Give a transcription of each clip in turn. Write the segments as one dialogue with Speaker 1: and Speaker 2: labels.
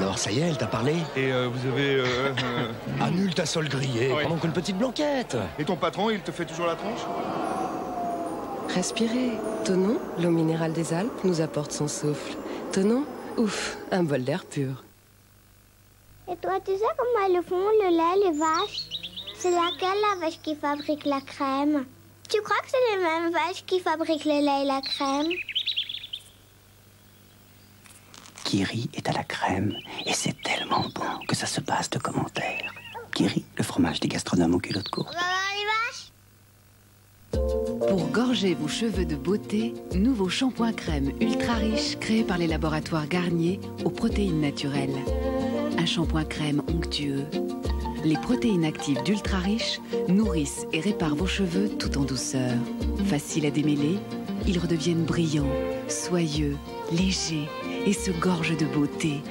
Speaker 1: Alors, ça y est, elle t'a parlé?
Speaker 2: Et vous avez...
Speaker 1: Annule ta sole grillée,
Speaker 2: Oui.
Speaker 1: pendant qu'une petite blanquette.
Speaker 2: Et ton patron, il te fait toujours la tronche?
Speaker 3: Respirez. Tonon, l'eau minérale des Alpes, nous apporte son souffle. Tonon, ouf, un bol d'air pur.
Speaker 4: Et toi, tu sais comment elles font le lait, les vaches? C'est laquelle la vache qui fabrique la crème? Tu crois que c'est les mêmes vaches qui fabriquent le lait et la crème?
Speaker 5: Kiri est à la crème et c'est tellement bon que ça se passe de commentaires. Kiri, le fromage des gastronomes aux culottes courtes.
Speaker 4: On va voir les vaches?
Speaker 6: Pour gorger vos cheveux de beauté, nouveau shampoing crème ultra riche créé par les laboratoires Garnier aux protéines naturelles. Un shampoing crème onctueux. Les protéines actives d'ultra riche nourrissent et réparent vos cheveux tout en douceur. Facile à démêler, ils redeviennent brillants, soyeux, légers et se gorgent de beauté.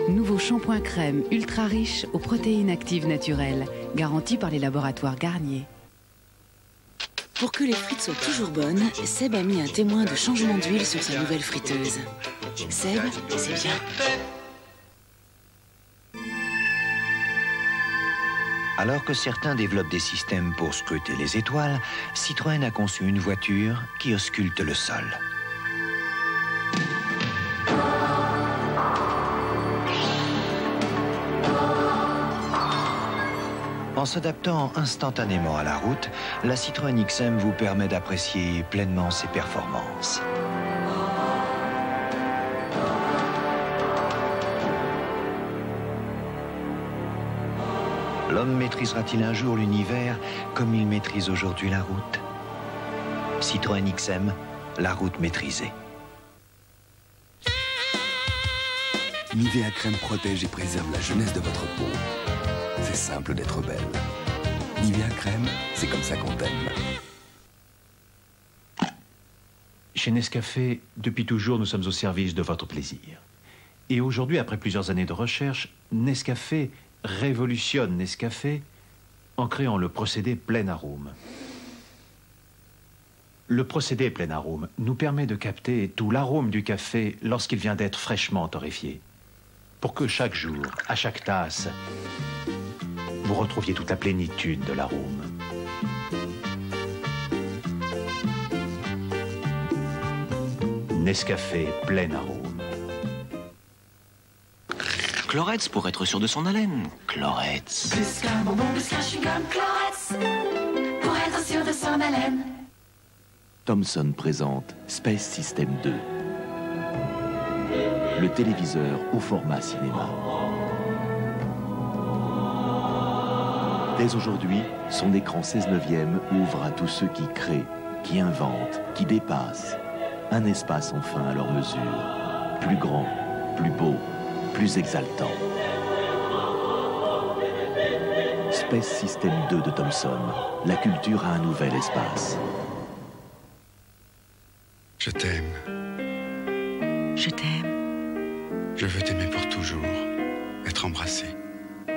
Speaker 6: Nouveau shampoing crème ultra riche aux protéines actives naturelles, garanti par les laboratoires Garnier.
Speaker 7: Pour que les frites soient toujours bonnes, Seb a mis un témoin de changement d'huile sur sa nouvelle friteuse. Seb, c'est bien.
Speaker 8: Alors que certains développent des systèmes pour scruter les étoiles, Citroën a conçu une voiture qui ausculte le sol. En s'adaptant instantanément à la route, la Citroën XM vous permet d'apprécier pleinement ses performances. L'homme maîtrisera-t-il un jour l'univers comme il maîtrise aujourd'hui la route? Citroën XM, la route maîtrisée.
Speaker 9: Nivea Crème protège et préserve la jeunesse de votre peau. C'est simple d'être belle. Nivea Crème, c'est comme ça qu'on t'aime.
Speaker 10: Chez Nescafé, depuis toujours, nous sommes au service de votre plaisir. Et aujourd'hui, après plusieurs années de recherche, Nescafé révolutionne Nescafé en créant le procédé plein arôme. Le procédé plein arôme nous permet de capter tout l'arôme du café lorsqu'il vient d'être fraîchement torréfié. Pour que chaque jour, à chaque tasse, vous retrouviez toute la plénitude de l'arôme. Nescafé plein arôme.
Speaker 11: Cloretz pour être sûr de son haleine. Cloretz.
Speaker 12: Plus qu'un bonbon, plus qu'un chewing-gum, Cloretz, pour être sûr de son haleine.
Speaker 13: Thomson présente Space System 2. Le téléviseur au format cinéma. Dès aujourd'hui, son écran 16/9 ouvre à tous ceux qui créent, qui inventent, qui dépassent. Un espace enfin à leur mesure. Plus grand, plus beau, plus exaltant. Space System 2 de Thomson. La culture a un nouvel espace.
Speaker 9: Je t'aime.
Speaker 7: Je t'aime.
Speaker 9: Je veux t'aimer pour toujours. Être embrassé.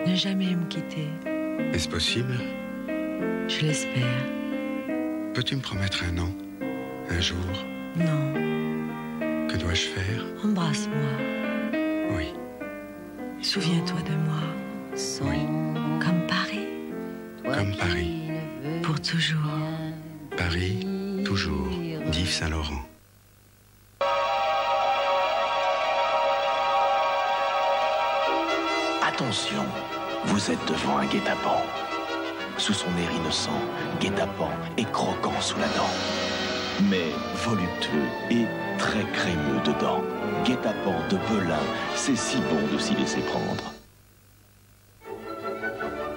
Speaker 7: Ne jamais me quitter.
Speaker 9: Est-ce possible?
Speaker 7: Je l'espère.
Speaker 9: Peux-tu me promettre un an? Un jour?
Speaker 7: Non.
Speaker 9: Que dois-je faire?
Speaker 7: Embrasse-moi.
Speaker 9: Oui.
Speaker 7: Souviens-toi de moi.
Speaker 9: Oui.
Speaker 7: Comme Paris.
Speaker 9: Comme Paris.
Speaker 7: Pour toujours.
Speaker 9: Paris, toujours. d'Yves Saint-Laurent.
Speaker 13: Attention, vous êtes devant un guet-apens. Sous son air innocent, guet-apens est croquant sous la dent. Mais voluptueux et très crémeux dedans. Guet-apens de Belin, c'est si bon de s'y laisser prendre.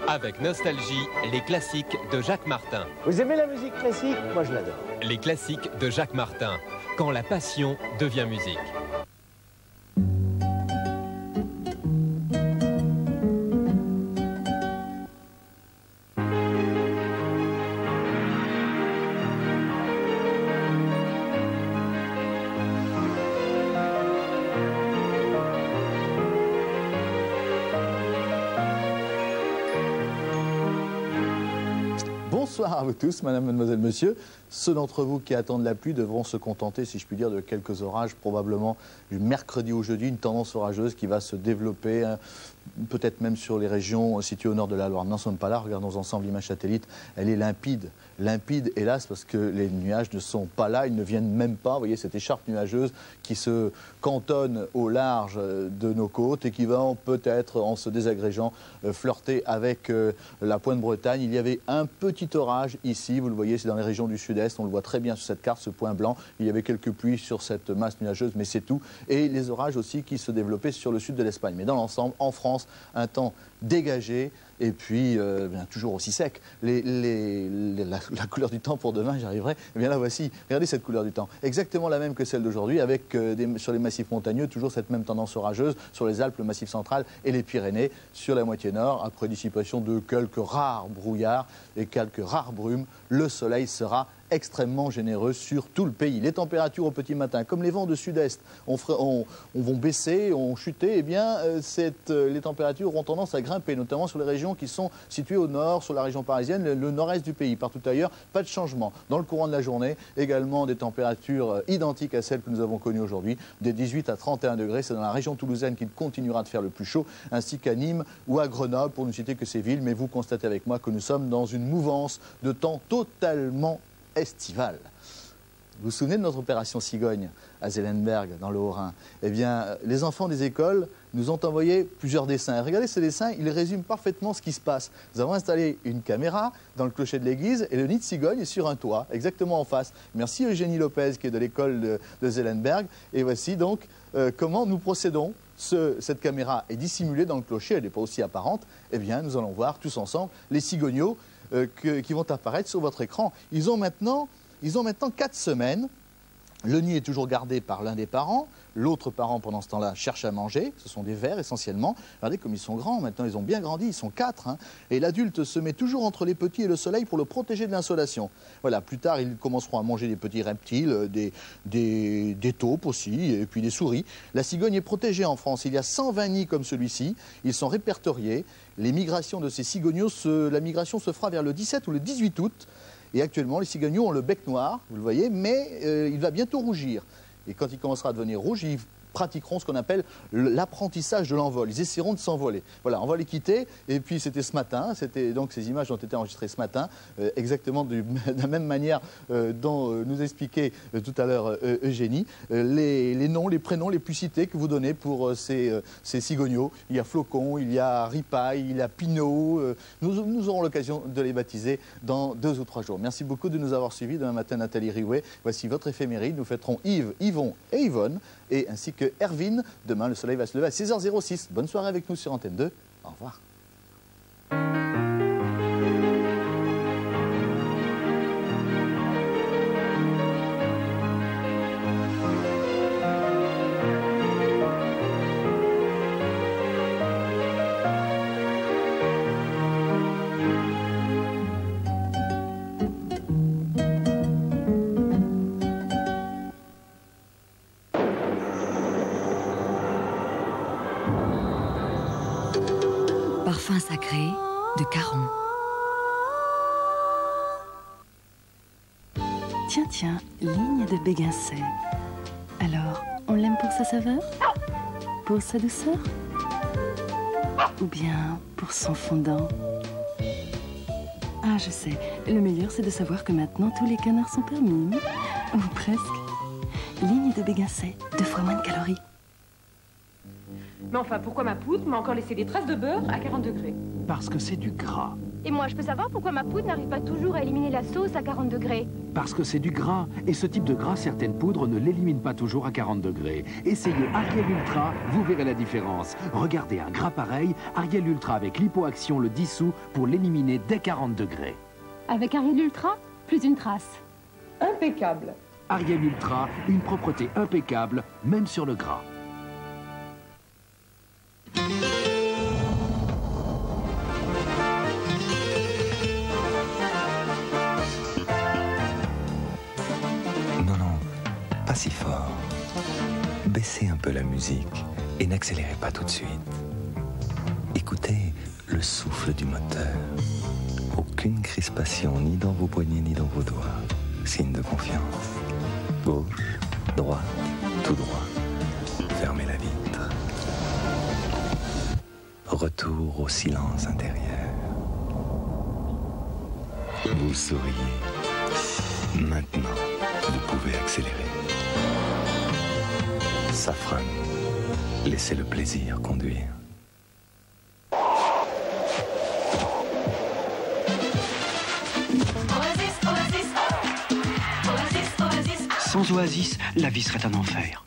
Speaker 14: Avec nostalgie, les classiques de Jacques Martin.
Speaker 15: Vous aimez la musique classique? Moi, je l'adore.
Speaker 14: Les classiques de Jacques Martin, quand la passion devient musique.
Speaker 16: Bonsoir à vous tous, madame, mademoiselle, monsieur. Ceux d'entre vous qui attendent la pluie devront se contenter, si je puis dire, de quelques orages, probablement du mercredi au jeudi, une tendance orageuse qui va se développer, hein, peut-être même sur les régions situées au nord de la Loire. N'en sommes pas là, regardons ensemble l'image satellite, elle est limpide. Limpide, hélas, parce que les nuages ne sont pas là, ils ne viennent même pas. Vous voyez cette écharpe nuageuse qui se cantonne au large de nos côtes et qui va peut-être, en se désagrégeant, flirter avec la Pointe-Bretagne. Il y avait un petit orage ici, vous le voyez, c'est dans les régions du sud-est, on le voit très bien sur cette carte, ce point blanc. Il y avait quelques pluies sur cette masse nuageuse, mais c'est tout. Et les orages aussi qui se développaient sur le sud de l'Espagne. Mais dans l'ensemble, en France, un temps dégagé et puis bien, toujours aussi sec. La couleur du temps pour demain, j'y arriverai. Eh bien la voici, regardez cette couleur du temps, exactement la même que celle d'aujourd'hui, avec sur les massifs montagneux, toujours cette même tendance orageuse, sur les Alpes, le Massif central et les Pyrénées, sur la moitié nord, après dissipation de quelques rares brouillards et quelques rares brumes, le soleil sera extrêmement généreux sur tout le pays. Les températures au petit matin, comme les vents de sud-est vont baisser, ont chuté, eh bien, les températures auront tendance à grimper, notamment sur les régions qui sont situées au nord, sur la région parisienne, le nord-est du pays. Partout ailleurs, pas de changement. Dans le courant de la journée, également des températures identiques à celles que nous avons connues aujourd'hui, des 18 à 31 degrés. C'est dans la région toulousaine qu'il continuera de faire le plus chaud, ainsi qu'à Nîmes ou à Grenoble, pour ne citer que ces villes. Mais vous constatez avec moi que nous sommes dans une mouvance de temps totalement estivale. Vous vous souvenez de notre opération Cigogne à Zellenberg, dans le Haut-Rhin? Eh bien, les enfants des écoles nous ont envoyé plusieurs dessins. Et regardez ces dessins, ils résument parfaitement ce qui se passe. Nous avons installé une caméra dans le clocher de l'église et le nid de cigogne est sur un toit, exactement en face. Merci Eugénie Lopez, qui est de l'école de Zellenberg. Et voici donc comment nous procédons. Cette caméra est dissimulée dans le clocher, elle n'est pas aussi apparente. Eh bien, nous allons voir tous ensemble les cigogneaux qui vont apparaître sur votre écran. Ils ont maintenant 4 semaines. Le nid est toujours gardé par l'un des parents. L'autre parent, pendant ce temps-là, cherche à manger. Ce sont des vers, essentiellement. Regardez comme ils sont grands. Maintenant, ils ont bien grandi. Ils sont 4. Hein. Et l'adulte se met toujours entre les petits et le soleil pour le protéger de l'insolation. Voilà, plus tard, ils commenceront à manger des petits reptiles, des taupes aussi, et puis des souris. La cigogne est protégée en France. Il y a 120 nids comme celui-ci. Ils sont répertoriés. Les migrations de ces cigogneaux, la migration se fera vers le 17 ou le 18 août. Et actuellement, les cigogneaux ont le bec noir, vous le voyez, mais il va bientôt rougir. Et quand il commencera à devenir rouge, ils pratiqueront ce qu'on appelle l'apprentissage de l'envol. Ils essaieront de s'envoler. Voilà, on va les quitter. Et puis c'était ce matin, donc ces images ont été enregistrées ce matin, exactement de la même manière dont nous expliquait tout à l'heure Eugénie. Les noms, les prénoms les plus cités que vous donnez pour ces cigogneaux. Il y a Flocon, il y a Ripaille, il y a Pinot. Nous aurons l'occasion de les baptiser dans 2 ou 3 jours. Merci beaucoup de nous avoir suivis. Demain matin, Nathalie Riouet. Voici votre éphéméride. Nous fêterons Yves, Yvon et Yvonne, et ainsi que Hervine. Demain, le soleil va se lever à 6h06. Bonne soirée avec nous sur Antenne 2. Au revoir.
Speaker 6: Parfum sacré de Caron.
Speaker 17: Tiens, tiens, ligne de Béguincet. Alors, on l'aime pour sa saveur? Pour sa douceur? Ou bien pour son fondant? Ah, je sais, le meilleur c'est de savoir que maintenant tous les canards sont permis. Ou presque. Ligne de Béguincet, 2 fois moins de calories.
Speaker 18: Mais enfin, pourquoi ma poudre m'a encore laissé des traces de beurre à 40 degrés?
Speaker 19: Parce que c'est du gras.
Speaker 20: Et moi, je peux savoir pourquoi ma poudre n'arrive pas toujours à éliminer la sauce à 40 degrés?
Speaker 19: Parce que c'est du gras. Et ce type de gras, certaines poudres ne l'éliminent pas toujours à 40 degrés. Essayez Ariel Ultra, vous verrez la différence. Regardez un gras pareil, Ariel Ultra avec l'hypoaction le dissout pour l'éliminer dès 40 degrés.
Speaker 20: Avec Ariel Ultra, plus une trace.
Speaker 18: Impeccable.
Speaker 19: Ariel Ultra, une propreté impeccable, même sur le gras.
Speaker 8: Pas si fort. Baissez un peu la musique et n'accélérez pas tout de suite. Écoutez le souffle du moteur. Aucune crispation ni dans vos poignets ni dans vos doigts.
Speaker 9: signe de confiance. Gauche, droite, tout droit. Fermez la vitre. Retour au silence intérieur. Vous souriez. Maintenant, vous pouvez accélérer. Safran, laissez le plaisir conduire.
Speaker 5: Sans Oasis, la vie serait un enfer.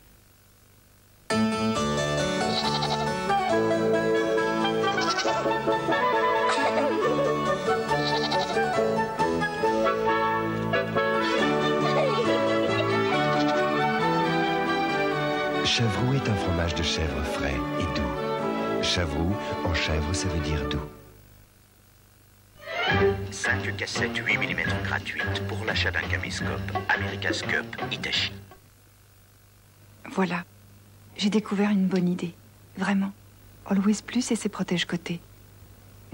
Speaker 8: Chavroux est un fromage de chèvre frais et doux. Chavroux, en chèvre, ça veut dire doux.
Speaker 5: 5 cassettes 8 mm gratuites pour l'achat d'un caméscope America's Cup Hitachi.
Speaker 21: Voilà, j'ai découvert une bonne idée, vraiment. Always Plus et ses protège-côtés.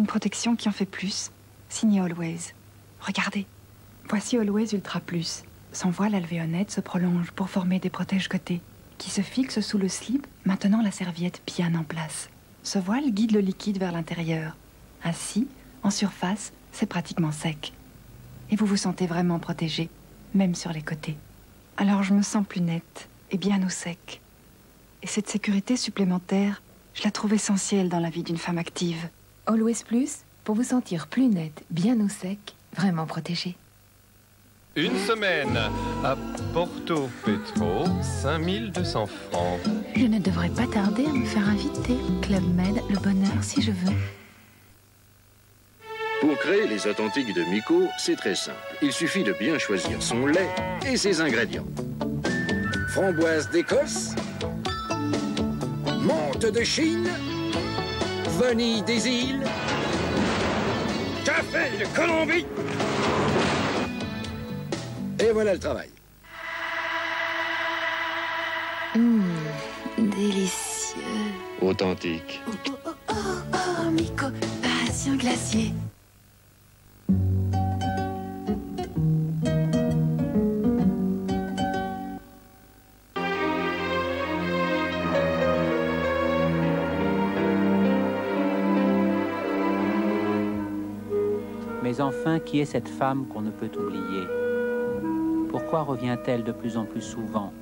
Speaker 21: Une protection qui en fait plus, signée Always. Regardez, voici Always Ultra Plus. Son voile alvéolette se prolonge pour former des protège-côtés qui se fixent sous le slip, maintenant la serviette bien en place. Ce voile guide le liquide vers l'intérieur. Ainsi, en surface, c'est pratiquement sec. Et vous vous sentez vraiment protégé, même sur les côtés. Alors je me sens plus nette et bien au sec. Et cette sécurité supplémentaire, je la trouve essentielle dans la vie d'une femme active.
Speaker 6: Always Plus, pour vous sentir plus nette, bien au sec, vraiment protégée.
Speaker 14: Une semaine à Porto Petro, 5200 francs.
Speaker 17: Je ne devrais pas tarder à me faire inviter. Club Med, le bonheur si je veux.
Speaker 22: Pour créer les authentiques de Miko, c'est très simple. Il suffit de bien choisir son lait et ses ingrédients. Framboise d'Écosse, menthe de Chine, vanille des îles, café de Colombie. Et voilà le travail.
Speaker 17: Délicieux.
Speaker 22: Authentique.
Speaker 17: Oh, Miko, passion glacier.
Speaker 23: Mais enfin, qui est cette femme qu'on ne peut oublier? Pourquoi revient-elle de plus en plus souvent,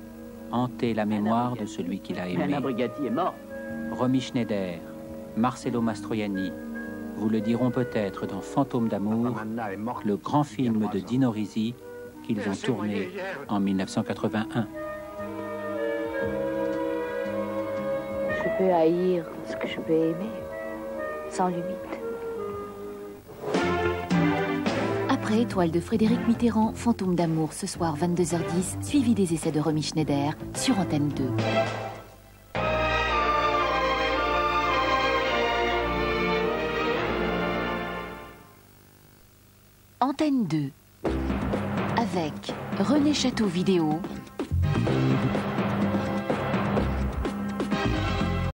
Speaker 23: hanter la mémoire de celui qui l'a aimée?
Speaker 24: Alain Brigatti est mort.
Speaker 23: Romy Schneider, Marcello Mastroianni vous le diront peut-être dans Fantôme d'amour, le grand film de Dino Risi qu'ils ont tourné en 1981.
Speaker 25: Je peux haïr ce que je peux aimer, sans limite.
Speaker 26: Après Étoile de Frédéric Mitterrand, Fantôme d'amour, ce soir 22h10, suivi des essais de Romy Schneider sur Antenne 2. Antenne 2, avec René Château Vidéo,